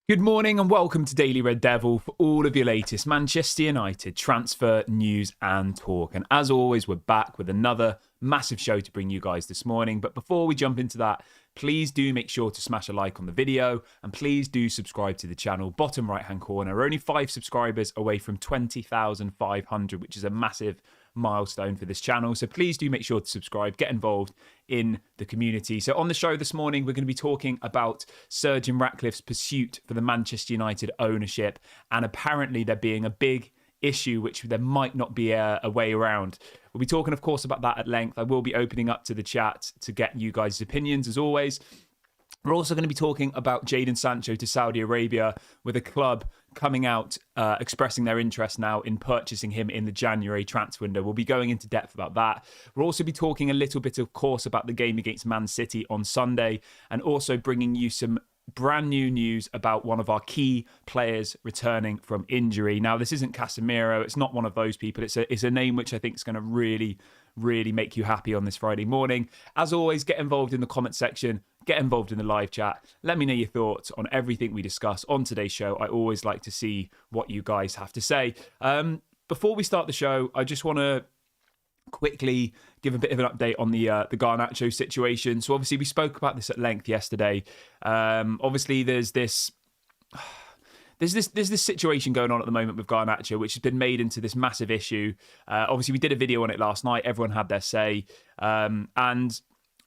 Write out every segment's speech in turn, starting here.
Good morning and welcome to Daily Red Devil for all of your latest Manchester United transfer news and talk. And as always, we're back with another massive show to bring you guys this morning. But before we jump into that, please do make sure to smash a like on the video and please do subscribe to the channel. Bottom right hand corner, we're only 5 subscribers away from 20,500, which is a massive milestone for this channel. So please do make sure to subscribe, get involved in the community. So on the show this morning, we're going to be talking about Sir Jim Ratcliffe's pursuit for the Manchester United ownership, and apparently there being a big issue which there might not be a way around. We'll be talking, of course, about that at length. I will be opening up to the chat to get you guys' opinions as always. We're also going to be talking about Jadon Sancho to Saudi Arabia, with a club coming out expressing their interest now in purchasing him in the January transfer window. We'll be going into depth about that. We'll also be talking a little bit, of course, about the game against Man City on Sunday, and also bringing you some brand new news about one of our key players returning from injury. Now, this isn't Casemiro. It's not one of those people. It's a name which I think is going to really make you happy on this Friday morning. As always, get involved in the comment section. Get involved in the live chat. Let me know your thoughts on everything we discuss on today's show. I always like to see what you guys have to say. Before we start the show, I just want to quickly give a bit of an update on the Garnacho situation. So obviously we spoke about this at length yesterday. Obviously there's this situation going on at the moment with Garnacho, which has been made into this massive issue. Obviously we did a video on it last night. Everyone had their say. And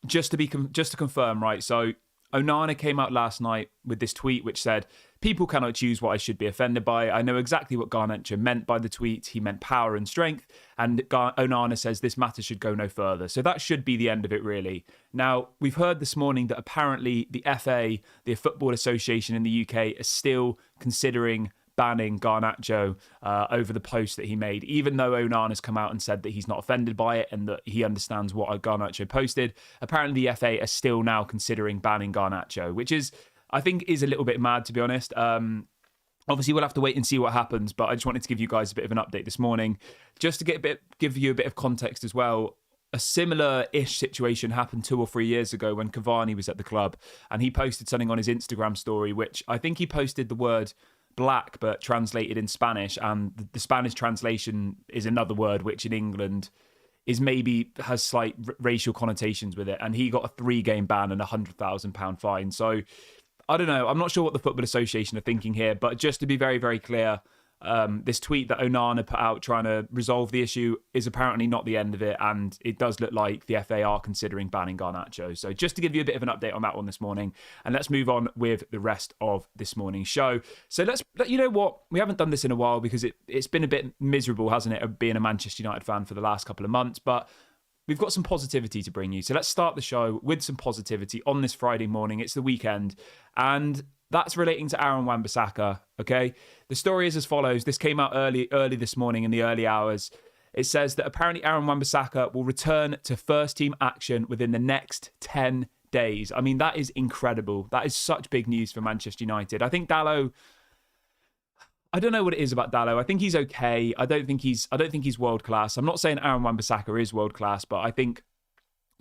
just to confirm, right? So Onana came out last night with this tweet which said, "People cannot choose what I should be offended by. I know exactly what Garnacho meant by the tweet. He meant power and strength." And Onana says this matter should go no further. So that should be the end of it, really. Now, we've heard this morning that apparently the FA, the Football Association in the UK, is still considering banning Garnacho over the post that he made, even though Onana's come out and said that he's not offended by it and that he understands what Garnacho posted. Apparently the FA are still now considering banning Garnacho, which is, I think, is a little bit mad, to be honest. Obviously, we'll have to wait and see what happens, but I just wanted to give you guys a bit of an update this morning. Just to give you a bit of context as well, a similar-ish situation happened 2 or 3 years ago when Cavani was at the club, and he posted something on his Instagram story, which I think he posted the word black, but translated in Spanish, and the Spanish translation is another word which in England is maybe has slight racial connotations with it, and he got a 3-game ban and £100,000 fine. So I don't know. I'm not sure what the Football Association are thinking here, but just to be very, very clear, this tweet that Onana put out trying to resolve the issue is apparently not the end of it, and it does look like the FA are considering banning Garnacho. So just to give you a bit of an update on that one this morning, and let's move on with the rest of this morning's show. So you know what? We haven't done this in a while because it's been a bit miserable, hasn't it, of being a Manchester United fan for the last couple of months, but we've got some positivity to bring you. So let's start the show with some positivity on this Friday morning. It's the weekend, and that's relating to Wan-Bissaka, okay? The story is as follows. This came out early this morning in the early hours. It says that apparently Wan-Bissaka will return to first-team action within the next 10 days. I mean, that is incredible. That is such big news for Manchester United. I think Dalot, I don't know what it is about Dalot. I think he's okay. I don't think he's world class. I'm not saying Wan-Bissaka is world class, but I think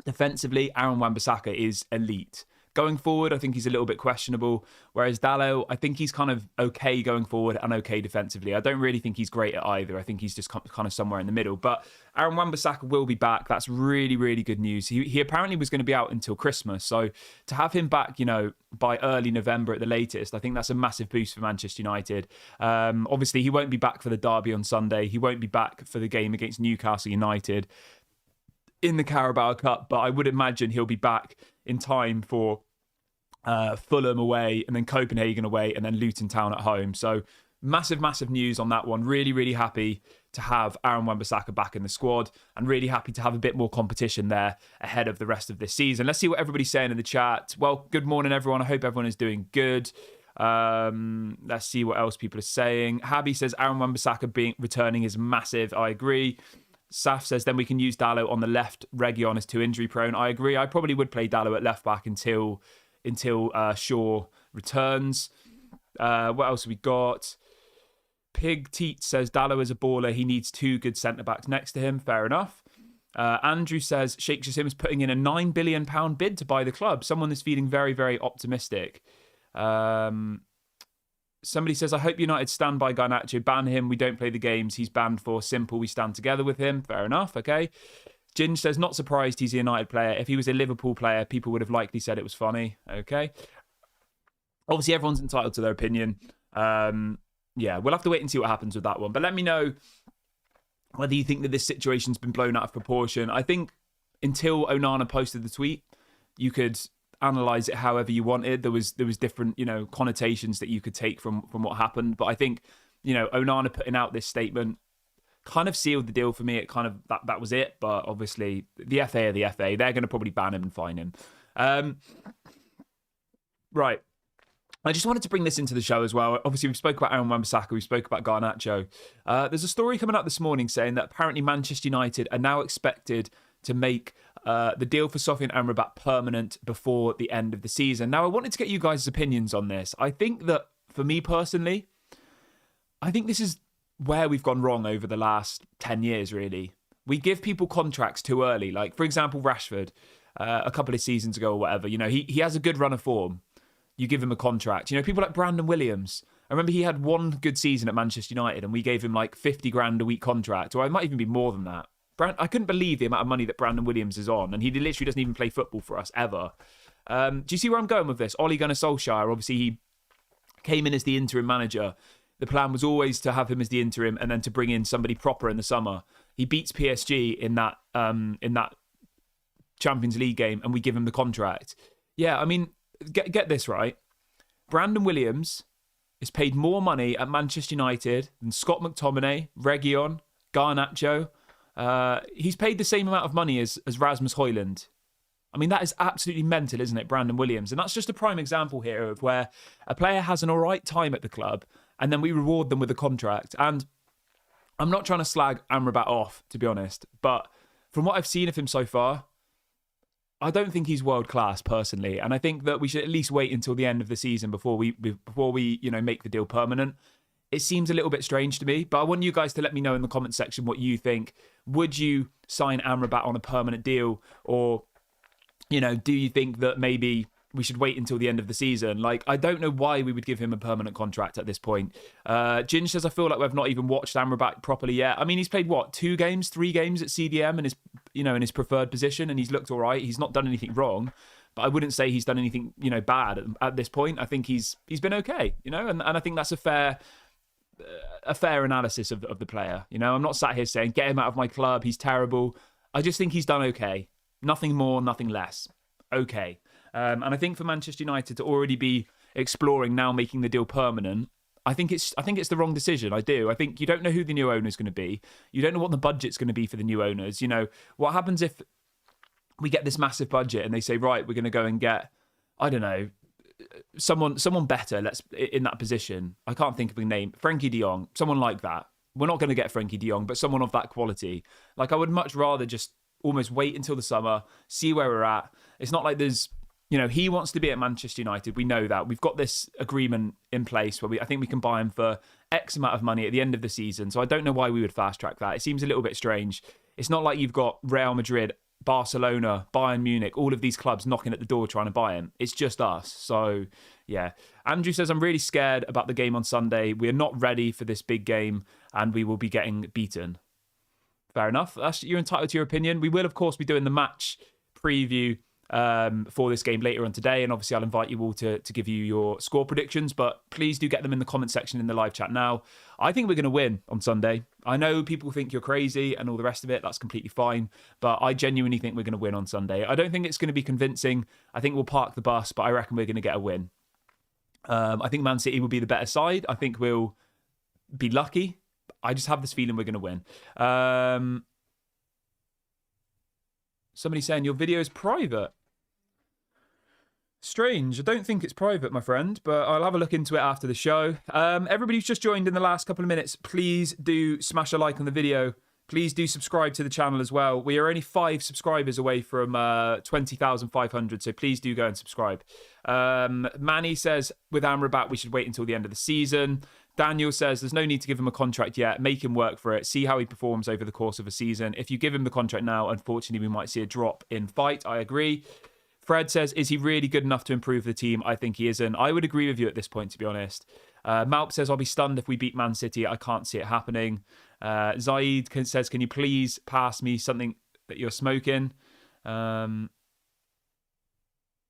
defensively, Wan-Bissaka is elite. Going forward, I think he's a little bit questionable. Whereas Dalot, I think he's kind of okay going forward and okay defensively. I don't really think he's great at either. I think he's just kind of somewhere in the middle. But Wan-Bissaka will be back. That's really, really good news. He apparently was going to be out until Christmas. So to have him back, by early November at the latest, I think that's a massive boost for Manchester United. Obviously, he won't be back for the derby on Sunday. He won't be back for the game against Newcastle United in the Carabao Cup. But I would imagine he'll be back in time for Fulham away, and then Copenhagen away, and then Luton Town at home. So massive news on that one. Really happy to have Wan-Bissaka back in the squad, and really happy to have a bit more competition there ahead of the rest of this season. Let's see what everybody's saying in the chat. Well, good morning, everyone. I hope everyone is doing good. Let's see what else people are saying. Habby says Wan-Bissaka returning is massive. I agree. Saf says then we can use Dalot on the left. Reguilon is too injury prone. I agree. I probably would play Dalot at left back until Shaw returns. What else have we got? Pig Teat says Dalot is a baller. He needs 2 good centre-backs next to him. Fair enough. Andrew says Sheikh Jassim is putting in a £9 billion bid to buy the club. Someone is feeling very, very optimistic. Somebody says, I hope United stand by Garnacho. Ban him. We don't play the games he's banned for. Simple. We stand together with him. Fair enough. Okay. Ginge says, not surprised he's a United player. If he was a Liverpool player, people would have likely said it was funny. Okay. Obviously, everyone's entitled to their opinion. Yeah, we'll have to wait and see what happens with that one. But let me know whether you think that this situation's been blown out of proportion. I think until Onana posted the tweet, you could analyze it however you wanted. There was different, connotations that you could take from what happened. But I think, Onana putting out this statement kind of sealed the deal for me. It kind of that was it. But obviously, the FA are the FA. They're going to probably ban him and fine him. Right. I just wanted to bring this into the show as well. Obviously, we've spoke about Wan-Bissaka, we spoke about Garnacho. There's a story coming out this morning saying that apparently Manchester United are now expected to make the deal for Sofian Amrabat permanent before the end of the season. Now, I wanted to get you guys' opinions on this. I think that, for me personally, I think this is where we've gone wrong over the last 10 years, really. We give people contracts too early. Like, for example, Rashford, a couple of seasons ago or whatever. He has a good run of form. You give him a contract. People like Brandon Williams. I remember he had one good season at Manchester United and we gave him like 50 grand a week contract, or it might even be more than that. I couldn't believe the amount of money that Brandon Williams is on, and he literally doesn't even play football for us ever. Do you see where I'm going with this? Ole Gunnar Solskjaer, obviously he came in as the interim manager. The plan was always to have him as the interim and then to bring in somebody proper in the summer. He beats PSG in that Champions League game and we give him the contract. Yeah, I mean, Get this right. Brandon Williams is paid more money at Manchester United than Scott McTominay, Reguilon, Garnacho. He's paid the same amount of money as Rasmus Højlund. I mean, that is absolutely mental, isn't it, Brandon Williams? And that's just a prime example here of where a player has an all right time at the club and then we reward them with a contract. And I'm not trying to slag Amrabat off, to be honest, but from what I've seen of him so far, I don't think he's world class personally, and I think that we should at least wait until the end of the season before we make the deal permanent. It seems a little bit strange to me, but I want you guys to let me know in the comment section what you think. Would you sign Amrabat on a permanent deal, or do you think that maybe we should wait until the end of the season? Like, I don't know why we would give him a permanent contract at this point. Ginge says, I feel like we've not even watched Amrabat properly yet. I mean, he's played, 3 games at CDM in his preferred position, and he's looked all right. He's not done anything wrong, but I wouldn't say he's done anything, bad at this point. I think he's been okay, and I think that's a fair analysis of the player. I'm not sat here saying, get him out of my club, he's terrible. I just think he's done okay. Nothing more, nothing less. Okay. And I think for Manchester United to already be exploring now making the deal permanent, I think it's the wrong decision. I do. I think you don't know who the new owner is going to be. You don't know what the budget's going to be for the new owners. What happens if we get this massive budget and they say, right, we're going to go and get, I don't know, someone better. In that position. I can't think of a name. Frankie de Jong, someone like that. We're not going to get Frankie de Jong, but someone of that quality. Like, I would much rather just almost wait until the summer, see where we're at. It's not like there's, he wants to be at Manchester United. We know that. We've got this agreement in place where I think we can buy him for X amount of money at the end of the season. So I don't know why we would fast track that. It seems a little bit strange. It's not like you've got Real Madrid, Barcelona, Bayern Munich, all of these clubs knocking at the door trying to buy him. It's just us. So, yeah. Andrew says, I'm really scared about the game on Sunday. We're not ready for this big game and we will be getting beaten. Fair enough. You're entitled to your opinion. We will, of course, be doing the match preview for this game later on today, and obviously I'll invite you all to give you your score predictions, but please do get them in the comment section in the live chat now. I think we're going to win on Sunday. I know people think you're crazy and all the rest of it. That's completely fine, but I genuinely think we're going to win on Sunday. I don't think it's going to be convincing. I think we'll park the bus, but I reckon we're going to get a win. I think Man City will be the better side. I think we'll be lucky. I just have this feeling we're going to win. Somebody saying your video is private. Strange. I don't think it's private, my friend, but I'll have a look into it after the show. Everybody who's just joined in the last couple of minutes, please do smash a like on the video. Please do subscribe to the channel as well. We are only 5 subscribers away from 20,500, so please do go and subscribe. Manny says, with Amrabat, we should wait until the end of the season. Daniel says, there's no need to give him a contract yet. Make him work for it. See how he performs over the course of a season. If you give him the contract now, unfortunately, we might see a drop in fight. I agree. Fred says, is he really good enough to improve the team? I think he isn't. I would agree with you at this point, to be honest. Malp says, I'll be stunned if we beat Man City. I can't see it happening. Zaid says, can you please pass me something that you're smoking?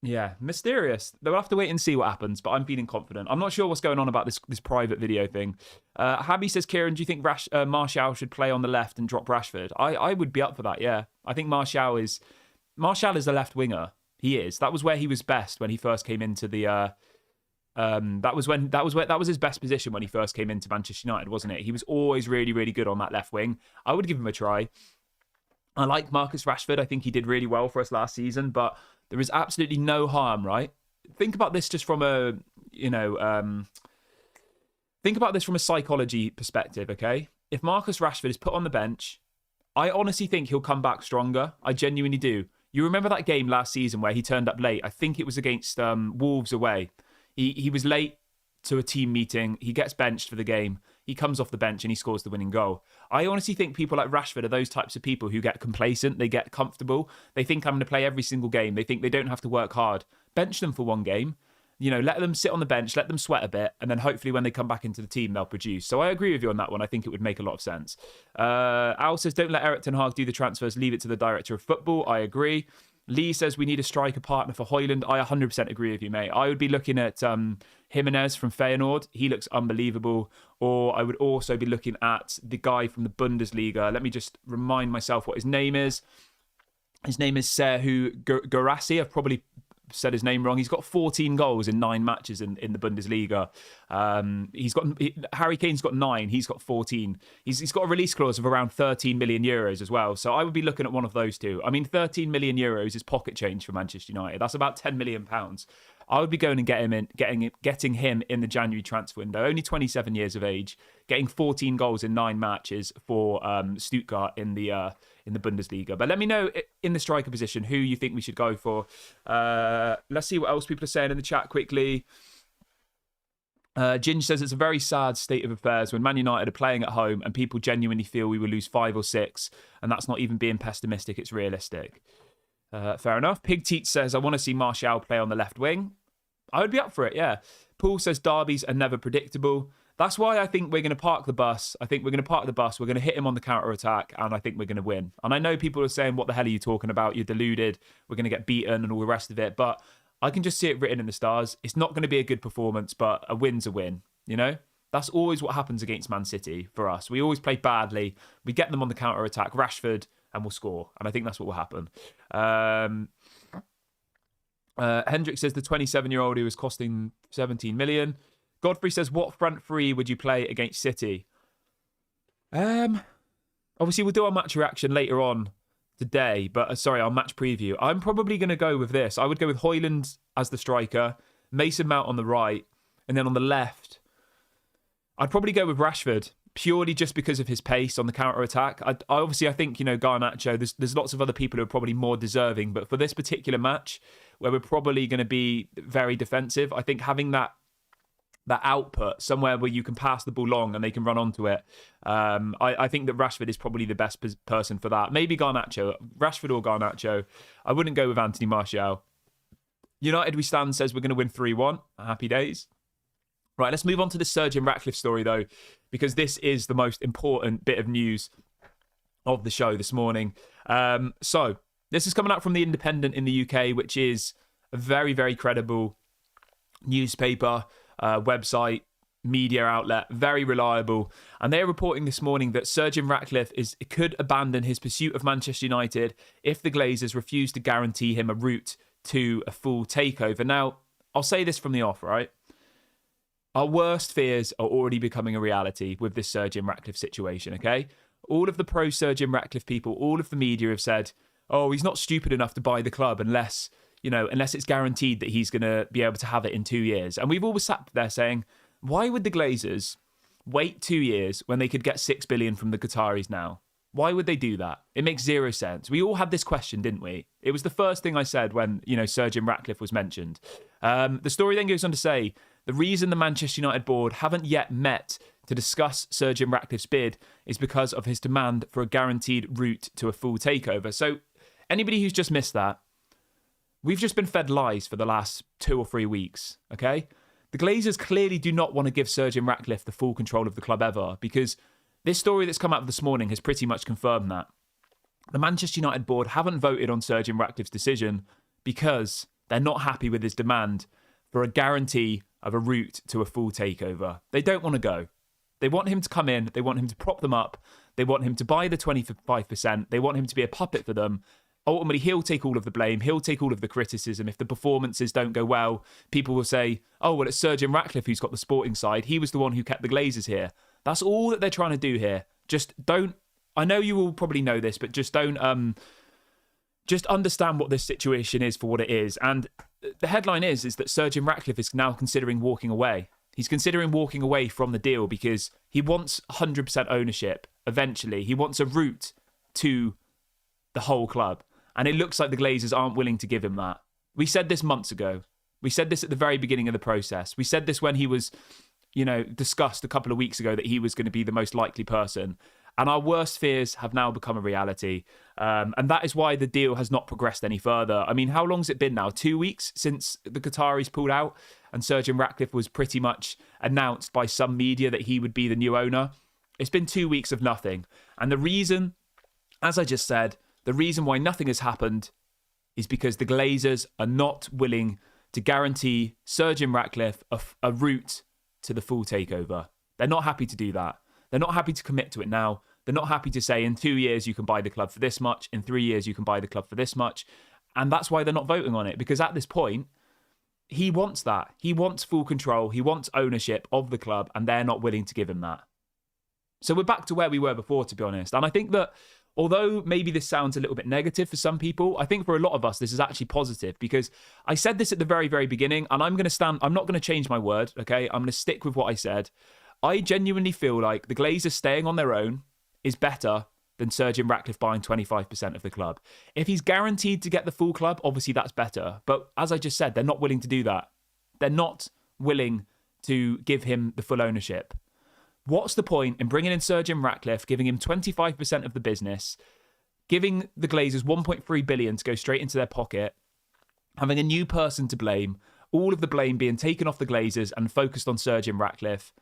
Yeah, mysterious. They'll have to wait and see what happens, but I'm feeling confident. I'm not sure what's going on about this private video thing. Habby says, Kieran, do you think Martial should play on the left and drop Rashford? I would be up for that, yeah. I think Martial is a left winger. He is. That was where he was best when he first came into the... that was his best position when he first came into Manchester United, wasn't it? He was always really, really good on that left wing. I would give him a try. I like Marcus Rashford. I think he did really well for us last season, but there is absolutely no harm, right? Think about this just from a, think about this from a psychology perspective, okay? If Marcus Rashford is put on the bench, I honestly think he'll come back stronger. I genuinely do. You remember that game last season where he turned up late? I think it was against Wolves away. He was late to a team meeting. He gets benched for the game. He comes off the bench and he scores the winning goal. I honestly think people like Rashford are those types of people who get complacent. They get comfortable. They think I'm going to play every single game. They think they don't have to work hard. Bench them for one game. Let them sit on the bench, let them sweat a bit, and then hopefully when they come back into the team, they'll produce. So I agree with you on that one. I think it would make a lot of sense. Al says, don't let Erik ten Hag do the transfers. Leave it to the director of football. I agree. Lee says we need a striker partner for Højlund. I 100% agree with you, mate. I would be looking at Jimenez from Feyenoord. He looks unbelievable. Or I would also be looking at the guy from the Bundesliga. Let me just remind myself what his name is. His name is Serhu Guirassy. I've probably said his name wrong. He's got 14 goals in 9 matches in the Bundesliga. Harry Kane's got 9. He's got 14. He's got a release clause of around 13 million euros as well. So I would be looking at one of those two. I mean, 13 million euros is pocket change for Manchester United. That's about 10 million pounds. I would be going and getting him in the January transfer window. Only 27 years of age, getting 14 goals in 9 matches for Stuttgart in the Bundesliga. But let me know in the striker position who you think we should go for. Let's see what else people are saying in the chat quickly. Ginge says it's a very sad state of affairs when Man United are playing at home and people genuinely feel we will lose 5 or 6, and that's not even being pessimistic, it's realistic. Fair enough. Pig Teat says, I want to see Martial play on the left wing. I would be up for it, yeah. Paul says derbies are never predictable. That's why I think we're going to park the bus. We're going to hit him on the counter-attack, and I think we're going to win. And I know people are saying, what the hell are you talking about? You're deluded. We're going to get beaten and all the rest of it. But I can just see it written in the stars. It's not going to be a good performance, but a win's a win, That's always what happens against Man City for us. We always play badly. We get them on the counter-attack, Rashford, and we'll score. And I think that's what will happen. Hendrik says the 27-year-old who is costing 17 million. Godfrey says, what front three would you play against City? Obviously, we'll do our match reaction later on today, but our match preview. I'm probably going to go with this. I would go with Højlund as the striker, Mason Mount on the right, and then on the left, I'd probably go with Rashford, purely just because of his pace on the counter-attack. I think, Garnacho, there's lots of other people who are probably more deserving, but for this particular match, where we're probably going to be very defensive, I think having that output somewhere where you can pass the ball long and they can run onto it. I think that Rashford is probably the best person for that. Maybe Garnacho, Rashford or Garnacho. I wouldn't go with Anthony Martial. United We Stand says we're going to win 3-1. Happy days. Right, let's move on to the Sergeant Ratcliffe story though, because this is the most important bit of news of the show this morning. So this is coming out from The Independent in the UK, which is a very, very credible newspaper, website, media outlet, very reliable. And they're reporting this morning that Sergeant Ratcliffe could abandon his pursuit of Manchester United if the Glazers refuse to guarantee him a route to a full takeover. Now, I'll say this from the off, right? Our worst fears are already becoming a reality with this Sergeant Ratcliffe situation, okay? All of the pro-Sergeant Ratcliffe people, all of the media have said, oh, he's not stupid enough to buy the club unless it's guaranteed that he's going to be able to have it in 2 years. And we've always sat there saying, why would the Glazers wait 2 years when they could get 6 billion from the Qataris now? Why would they do that? It makes zero sense. We all had this question, didn't we? It was the first thing I said when, Sergeant Ratcliffe was mentioned. The story then goes on to say, the reason the Manchester United board haven't yet met to discuss Sergeant Ratcliffe's bid is because of his demand for a guaranteed route to a full takeover. So anybody who's just missed that, we've just been fed lies for the last 2 or 3 weeks, okay? the Glazers clearly do not want to give Sir Jim Ratcliffe the full control of the club ever, because this story that's come out this morning has pretty much confirmed that. The Manchester United board haven't voted on Sir Jim Ratcliffe's decision because they're not happy with his demand for a guarantee of a route to a full takeover. They don't want to go. They want him to come in. They want him to prop them up. They want him to buy the 25%. They want him to be a puppet for them. Ultimately, he'll take all of the blame. He'll take all of the criticism. If the performances don't go well, people will say, oh, well, it's Sir Jim Ratcliffe who's got the sporting side. He was the one who kept the Glazers here. That's all that they're trying to do here. Just don't, I know you all probably know this, but just don't, just understand what this situation is for what it is. And the headline is that Sir Jim Ratcliffe is now considering walking away. He's considering walking away from the deal because he wants 100% ownership eventually. He wants a route to the whole club. And it looks like the Glazers aren't willing to give him that. We said this months ago. We said this at the very beginning of the process. We said this when he was, discussed a couple of weeks ago that he was going to be the most likely person. And our worst fears have now become a reality. And that is why the deal has not progressed any further. I mean, how long has it been now? 2 weeks since the Qataris pulled out and Sir Jim Ratcliffe was pretty much announced by some media that he would be the new owner. It's been 2 weeks of nothing. And the reason, as I just said, the reason why nothing has happened is because the Glazers are not willing to guarantee Sir Jim Ratcliffe a route to the full takeover. They're not happy to do that. They're not happy to commit to it now. They're not happy to say in 2 years you can buy the club for this much, in 3 years you can buy the club for this much. And that's why they're not voting on it, because at this point, he wants that. He wants full control. He wants ownership of the club, and they're not willing to give him that. So we're back to where we were before, to be honest. And I think that although maybe this sounds a little bit negative for some people, I think for a lot of us, this is actually positive, because I said this at the very, very beginning, and I'm not going to change my word, okay? I'm going to stick with what I said. I genuinely feel like the Glazers staying on their own is better than Sir Jim Ratcliffe buying 25% of the club. If he's guaranteed to get the full club, obviously that's better. But as I just said, they're not willing to do that. They're not willing to give him the full ownership. What's the point in bringing in Sir Jim Ratcliffe, giving him 25% of the business, giving the Glazers 1.3 billion to go straight into their pocket, having a new person to blame, all of the blame being taken off the Glazers and focused on Sir Jim Ratcliffe?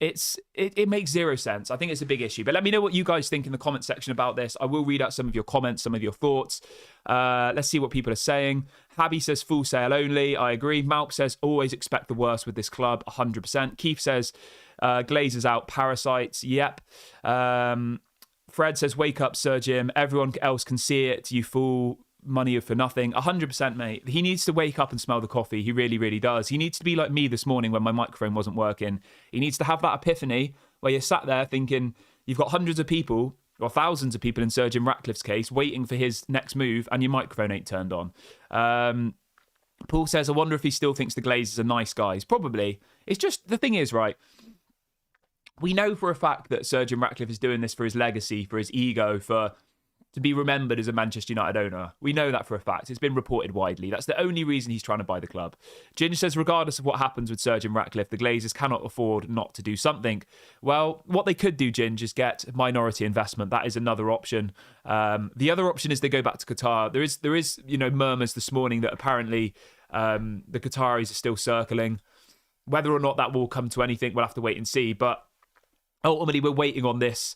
It makes zero sense. I think it's a big issue. But let me know what you guys think in the comment section about this. I will read out some of your comments, some of your thoughts. Let's see what people are saying. Habby says full sale only. I agree. Malp says always expect the worst with this club. 100%. Keith says Glazers out. Parasites. Yep. Fred says wake up, Sir Jim. Everyone else can see it. You fool. Money for nothing. 100%, mate. He needs to wake up and smell the coffee. He really, really does. He needs to be like me this morning when my microphone wasn't working. He needs to have that epiphany where you're sat there thinking you've got hundreds of people, or thousands of people in Sir Jim Ratcliffe's case, waiting for his next move, and your microphone ain't turned on. Paul says, I wonder if he still thinks the Glazers are nice guys. Probably. It's just, the thing is, right, we know for a fact that Sir Jim Ratcliffe is doing this for his legacy, for his ego, to be remembered as a Manchester United owner. We know that for a fact. It's been reported widely. That's the only reason he's trying to buy the club. Ginge says, regardless of what happens with Sir Jim Ratcliffe, the Glazers cannot afford not to do something. Well, what they could do, Ginge, is get minority investment. That is another option. The other option is they go back to Qatar. There is murmurs this morning that apparently the Qataris are still circling. Whether or not that will come to anything, we'll have to wait and see. But ultimately, we're waiting on this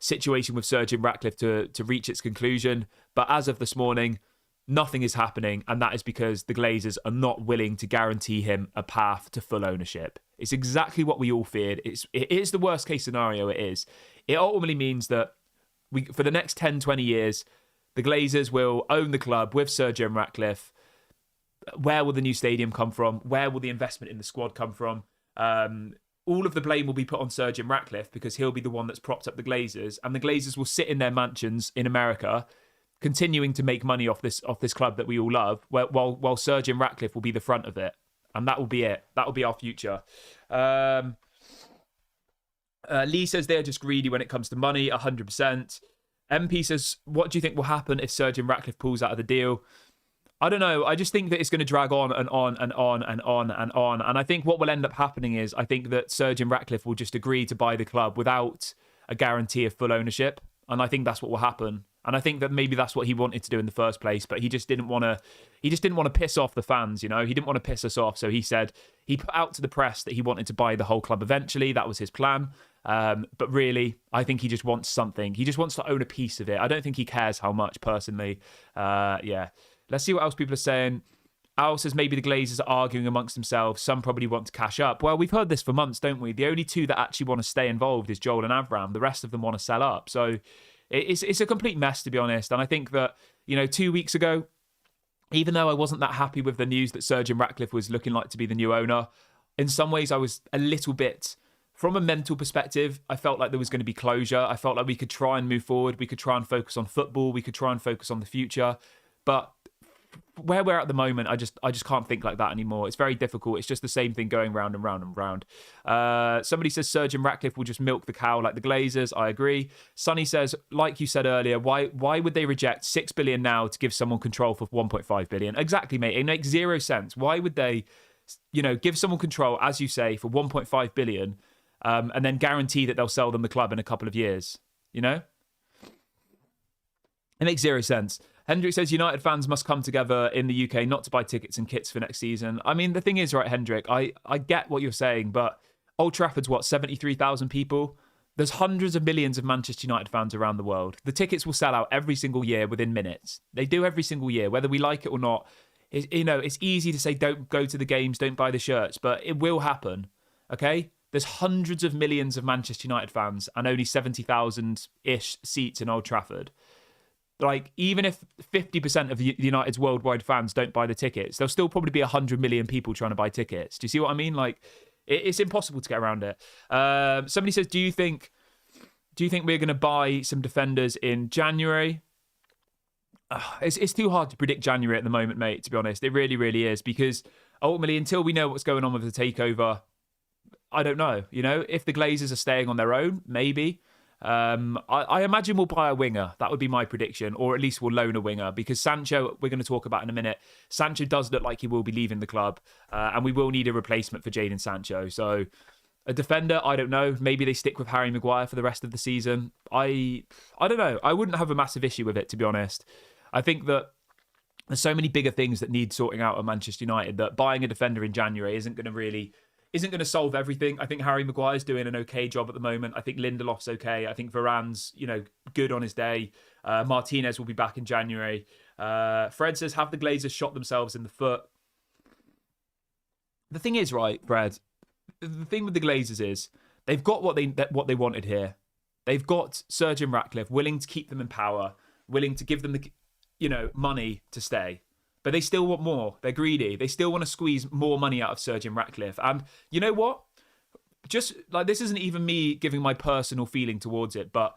situation with Sir Jim Ratcliffe to reach its conclusion. But as of this morning, nothing is happening, and that is because the Glazers are not willing to guarantee him a path to full ownership. It's exactly what we all feared. It is the worst case scenario. It is. It ultimately means that for the next 10, 20 years, the Glazers will own the club with Sir Jim Ratcliffe. Where will the new stadium come from? Where will the investment in the squad come from? All of the blame will be put on Sir Jim Ratcliffe because he'll be the one that's propped up the Glazers, and the Glazers will sit in their mansions in America, continuing to make money off this club that we all love, while Sir Jim Ratcliffe will be the front of it, and that will be it. That will be our future. Lee says they're just greedy when it comes to money. 100%. MP says, what do you think will happen if Sir Jim Ratcliffe pulls out of the deal? I don't know. I just think that it's going to drag on and on and on and on and on. And I think what will end up happening is I think that Sir Jim Ratcliffe will just agree to buy the club without a guarantee of full ownership. And I think that's what will happen. And I think that maybe that's what he wanted to do in the first place, but he just didn't want to. He just didn't want to piss off the fans, you know. He didn't want to piss us off, so he said he put out to the press that he wanted to buy the whole club eventually. That was his plan. But really, I think he just wants something. He just wants to own a piece of it. I don't think he cares how much, personally. Yeah. Let's see what else people are saying. Al says maybe the Glazers are arguing amongst themselves. Some probably want to cash up. Well, we've heard this for months, don't we? The only two that actually want to stay involved is Joel and Avram. The rest of them want to sell up. So it's a complete mess, to be honest. And I think that, 2 weeks ago, even though I wasn't that happy with the news that Sir Jim Ratcliffe was looking like to be the new owner, in some ways I was a little bit, from a mental perspective, I felt like there was going to be closure. I felt like we could try and move forward. We could try and focus on football. We could try and focus on the future. But where we're at the moment, I just can't think like that anymore. It's very difficult. It's just the same thing going round and round and round. Somebody says Sir Jim Ratcliffe will just milk the cow like the Glazers. I agree. Sonny says, like you said earlier, why would they reject 6 billion now to give someone control for 1.5 billion? Exactly, mate. It makes zero sense. Why would they, give someone control, as you say, for 1.5 billion, and then guarantee that they'll sell them the club in a couple of years? It makes zero sense. Hendrik says United fans must come together in the UK not to buy tickets and kits for next season. I mean, the thing is, right, Hendrik, I get what you're saying, but Old Trafford's 73,000 people? There's hundreds of millions of Manchester United fans around the world. The tickets will sell out every single year within minutes. They do every single year, whether we like it or not. It's easy to say don't go to the games, don't buy the shirts, but it will happen, okay? There's hundreds of millions of Manchester United fans and only 70,000-ish seats in Old Trafford. Like, even if 50% of United's worldwide fans don't buy the tickets, there'll still probably be 100 million people trying to buy tickets. Do you see what I mean? Like, it's impossible to get around it. Somebody says, do you think we're going to buy some defenders in January? It's too hard to predict January at the moment, mate, to be honest. It really, really is, because ultimately, until we know what's going on with the takeover, I don't know. If the Glazers are staying on their own, maybe. I imagine we'll buy a winger. That would be my prediction, or at least we'll loan a winger, because Sancho, we're going to talk about in a minute, Sancho does look like he will be leaving the club, and we will need a replacement for Jadon Sancho. So a defender, I don't know. Maybe they stick with Harry Maguire for the rest of the season. I don't know. I wouldn't have a massive issue with it, to be honest. I think that there's so many bigger things that need sorting out at Manchester United that buying a defender in January isn't going to solve everything. I think Harry Maguire's doing an okay job at the moment. I think Lindelof's okay. I think Varane's, good on his day. Martinez will be back in January. Fred says, have the Glazers shot themselves in the foot? The thing is, right, Fred, the thing with the Glazers is they've got what they wanted here. They've got Sir Jim Ratcliffe willing to keep them in power, willing to give them the, money to stay. But they still want more. They're greedy. They still want to squeeze more money out of Sir Jim Ratcliffe. And you know what? Just like, this isn't even me giving my personal feeling towards it, but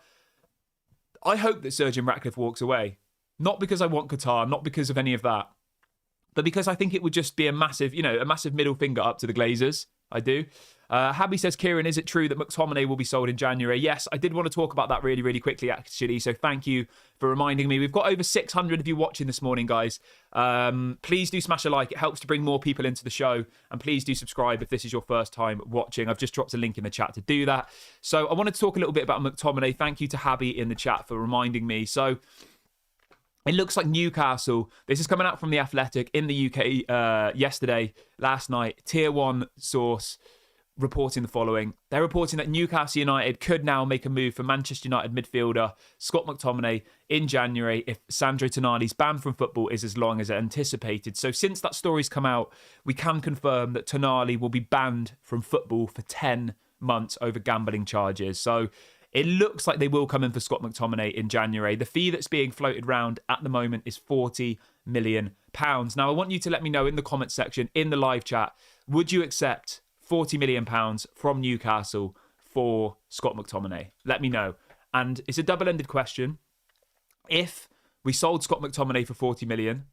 I hope that Sir Jim Ratcliffe walks away. Not because I want Qatar, not because of any of that, but because I think it would just be a massive middle finger up to the Glazers. I do. Habby says, Kieran, is it true that McTominay will be sold in January? Yes, I did want to talk about that really, really quickly, actually. So thank you for reminding me. We've got over 600 of you watching this morning, guys. Please do smash a like. It helps to bring more people into the show. And please do subscribe if this is your first time watching. I've just dropped a link in the chat to do that. So I wanted to talk a little bit about McTominay. Thank you to Habby in the chat for reminding me. So it looks like Newcastle, this is coming out from The Athletic in the UK last night, Tier 1 source reporting the following. They're reporting that Newcastle United could now make a move for Manchester United midfielder Scott McTominay in January if Sandro Tonali's ban from football is as long as anticipated. So since that story's come out, we can confirm that Tonali will be banned from football for 10 months over gambling charges. So it looks like they will come in for Scott McTominay in January. The fee that's being floated around at the moment is £40 million. Now, I want you to let me know in the comments section, in the live chat, would you accept £40 million from Newcastle for Scott McTominay? Let me know. And it's a double-ended question. If we sold Scott McTominay for £40 million,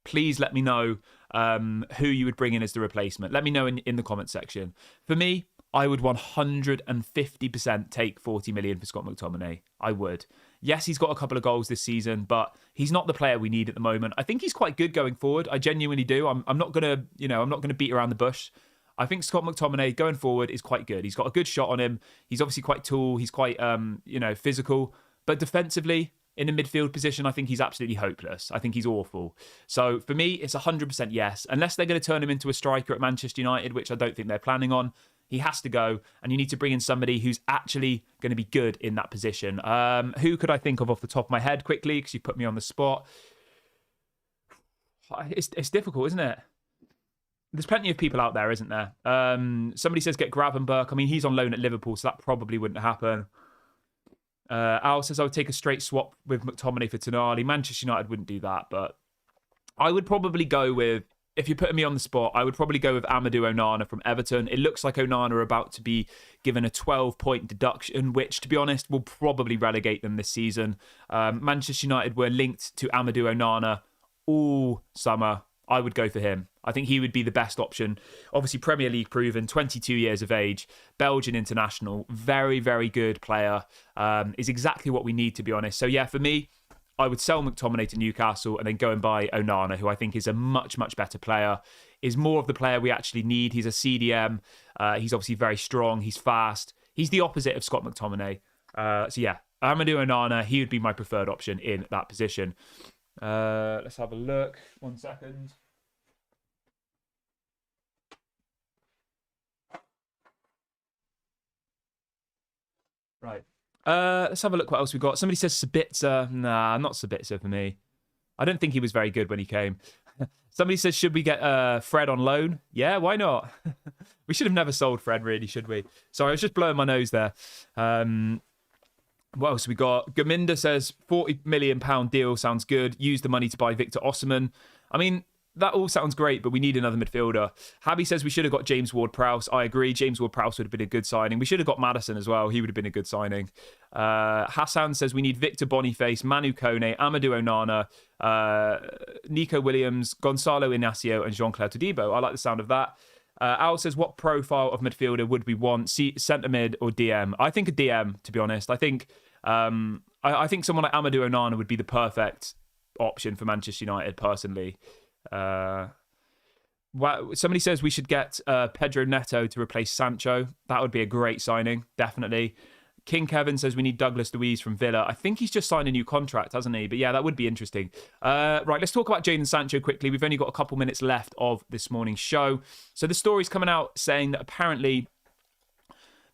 please let me know who you would bring in as the replacement. Let me know in the comments section. For me, I would 150% take 40 million for Scott McTominay. I would. Yes, he's got a couple of goals this season, but he's not the player we need at the moment. I think he's quite good going forward. I genuinely do. I'm not gonna beat around the bush. I think Scott McTominay going forward is quite good. He's got a good shot on him. He's obviously quite tall. He's quite physical. But defensively, in a midfield position, I think he's absolutely hopeless. I think he's awful. So for me, it's 100% yes. Unless they're going to turn him into a striker at Manchester United, which I don't think they're planning on, he has to go. And you need to bring in somebody who's actually going to be good in that position. Who could I think of off the top of my head quickly? Because you put me on the spot. It's difficult, isn't it? There's plenty of people out there, isn't there? Somebody says get Gravenberch. I mean, he's on loan at Liverpool, so that probably wouldn't happen. Al says I would take a straight swap with McTominay for Tonali. Manchester United wouldn't do that, but I would probably go with, if you're putting me on the spot, I would probably go with Amadou Onana from Everton. It looks like Onana are about to be given a 12-point deduction, which, to be honest, will probably relegate them this season. Manchester United were linked to Amadou Onana all summer. I would go for him. I think he would be the best option. Obviously, Premier League proven, 22 years of age, Belgian international, very, very good player. Is exactly what we need, to be honest. So yeah, for me, I would sell McTominay to Newcastle and then go and buy Onana, who I think is a much, much better player, is more of the player we actually need. He's a CDM. He's obviously very strong. He's fast. He's the opposite of Scott McTominay. So yeah, Amadou Onana, he would be my preferred option in that position. Let's have a look. 1 second. Right. Let's have a look what else we got. Somebody says Sabitzer. Nah, not Sabitzer for me. I don't think he was very good when he came. Somebody says, should we get Fred on loan? Yeah, why not? We should have never sold Fred, really, should we? Sorry, I was just blowing my nose there. What else we got? Gaminda says, £40 million deal sounds good. Use the money to buy Victor Osimhen. I mean, that all sounds great, but we need another midfielder. Habby says we should have got James Ward-Prowse. I agree. James Ward-Prowse would have been a good signing. We should have got Maddison as well. He would have been a good signing. Hassan says we need Victor Boniface, Manu Kone, Amadou Onana, Nico Williams, Gonzalo Inacio, and Jean-Claude Todibo. I like the sound of that. Al says, what profile of midfielder would we want? Centre mid or DM? I think a DM, to be honest. I think I think someone like Amadou Onana would be the perfect option for Manchester United, personally. Somebody says we should get Pedro Neto to replace Sancho. That would be a great signing, definitely. King Kevin says we need Douglas Luiz from Villa. I think he's just signed a new contract, hasn't he? But yeah, that would be interesting. Right, let's talk about Jadon Sancho quickly. We've only got a couple minutes left of this morning's show. So the story's coming out saying that apparently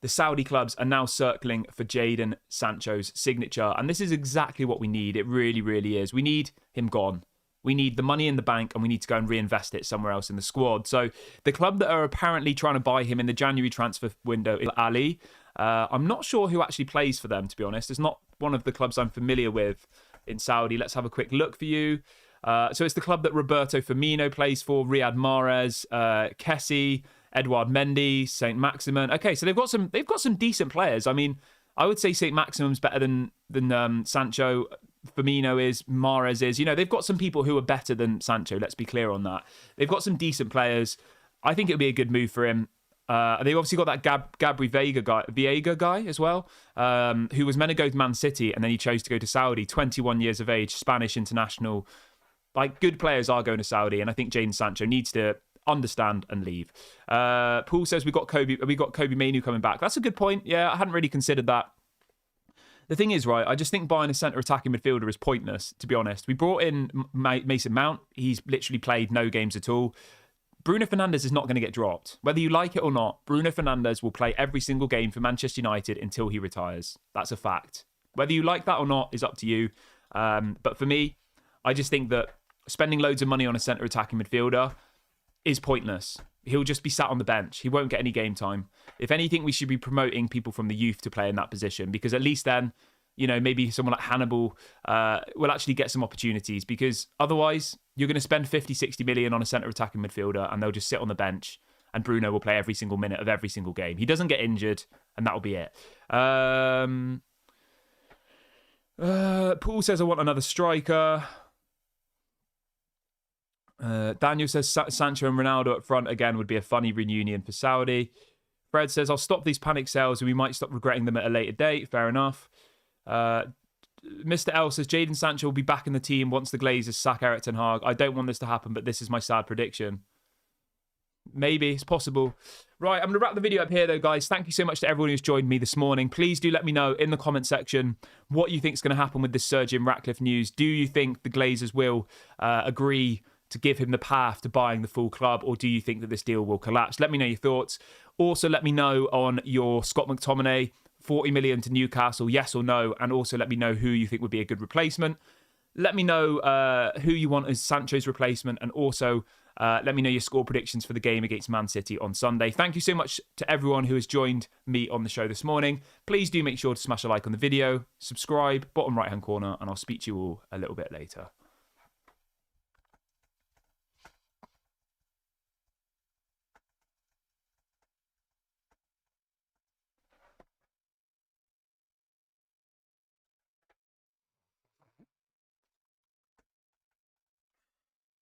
the Saudi clubs are now circling for Jadon Sancho's signature. And this is exactly what we need. It really, really is. We need him gone. We need the money in the bank and we need to go and reinvest it somewhere else in the squad. So the club that are apparently trying to buy him in the January transfer window is Ali. I'm not sure who actually plays for them, to be honest. It's not one of the clubs I'm familiar with in Saudi. Let's have a quick look for you. So it's the club that Roberto Firmino plays for, Riyad Mahrez, Kessie, Edouard Mendy, Saint Maximin. Okay, so they've got some decent players. I mean, I would say Saint Maximum's better than Sancho. Firmino is, Mahrez is. You know, they've got some people who are better than Sancho. Let's be clear on that. They've got some decent players. I think it would be a good move for him. They've obviously got that Gabri Veiga guy as well, who was meant to go to Man City and then he chose to go to Saudi. 21 years of age, Spanish international. Like, good players are going to Saudi, and I think Jadon Sancho needs to understand and leave. Paul says we got Kobe Mainoo coming back. That's a good point. Yeah, I hadn't really considered that. The thing is, right, I just think buying a centre attacking midfielder is pointless, to be honest. We brought in Mason Mount. He's literally played no games at all. Bruno Fernandes is not going to get dropped. Whether you like it or not, Bruno Fernandes will play every single game for Manchester United until he retires. That's a fact. Whether you like that or not is up to you. But for me, I just think that spending loads of money on a centre attacking midfielder is pointless. He'll just be sat on the bench. He won't get any game time. If anything, we should be promoting people from the youth to play in that position, because at least then, you know, maybe someone like Hannibal will actually get some opportunities, because otherwise you're going to spend 50, 60 million on a centre attacking midfielder and they'll just sit on the bench and Bruno will play every single minute of every single game. He doesn't get injured and that'll be it. Paul says, I want another striker. Daniel says Sancho and Ronaldo up front again would be a funny reunion for Saudi. Fred says, I'll stop these panic sales and we might stop regretting them at a later date. Fair enough. Mr. L says, Jadon Sancho will be back in the team once the Glazers sack Erik ten Hag. I don't want this to happen, but this is my sad prediction. Maybe, it's possible. Right, I'm going to wrap the video up here, though, guys. Thank you so much to everyone who's joined me this morning. Please do let me know in the comment section what you think is going to happen with this surge in Ratcliffe news. Do you think the Glazers will agree to give him the path to buying the full club, or do you think that this deal will collapse? Let me know your thoughts. Also, let me know on your Scott McTominay, 40 million to Newcastle, yes or no, and also let me know who you think would be a good replacement. Let me know who you want as Sancho's replacement, and also let me know your score predictions for the game against Man City on Sunday. Thank you so much to everyone who has joined me on the show this morning. Please do make sure to smash a like on the video, subscribe, bottom right-hand corner, and I'll speak to you all a little bit later.